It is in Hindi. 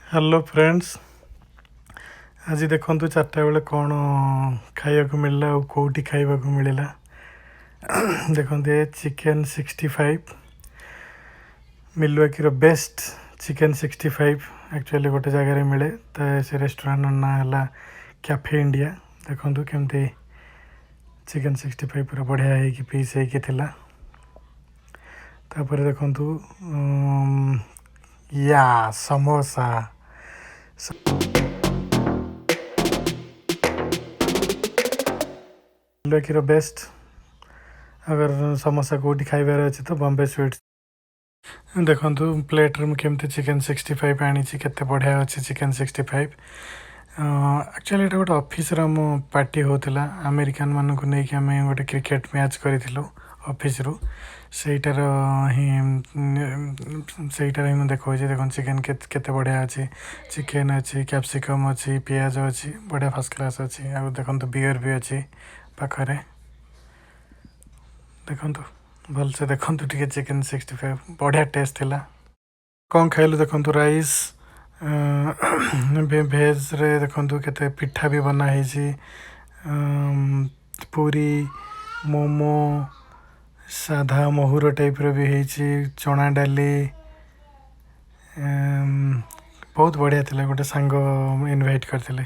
Hello friends. आज देखो चार्टा बेले कौन खाइबा मिलला और कौटी खाइबा मिलला। देखो चिकेन 65 मिलवाकीर बेस्ट चिकेन 65 एक्चुअली गोटे जगार मिले तो से रेस्टोरेंट ना है कैफे इंडिया। देखो केमती चिकेन 65 पूरा बढ़िया है पीस होता। देखो या समोसा मिलवाकीर बेस्ट। अगर समोसा कौटी खाइबार अच्छे तो बॉम्बे स्वीट्स। देखो प्लेट रे केमती चिकेन 65 आनी केते बढ़िया अच्छे चिकेन 65। एक्चुअली ये गोटे ऑफिस मो पार्टी होता अमेरिकन मानक नहीं कि आम गोटे क्रिकेट मैच करूँ ऑफिस रु सेटार ही देखो देखो चिकेन केते बढ़िया अच्छी चिकेन अच्छी कैप्सिकम अच्छी पियाज अच्छी बढ़िया फर्स्ट क्लास अच्छी। आ देखो बियर भी अच्छी पाखरे देखो भलसे देखो टे चिकेन 65 बढ़िया टेस्ट थिला। कौन खाइलु देखो राइस भेज रे देखो केते पिठा भी बना है पूरी मोमो साधा महुर टाइप रो भी है चना डाली बहुत बढ़िया थिला। गोटे सांग इनवाइट करथिले।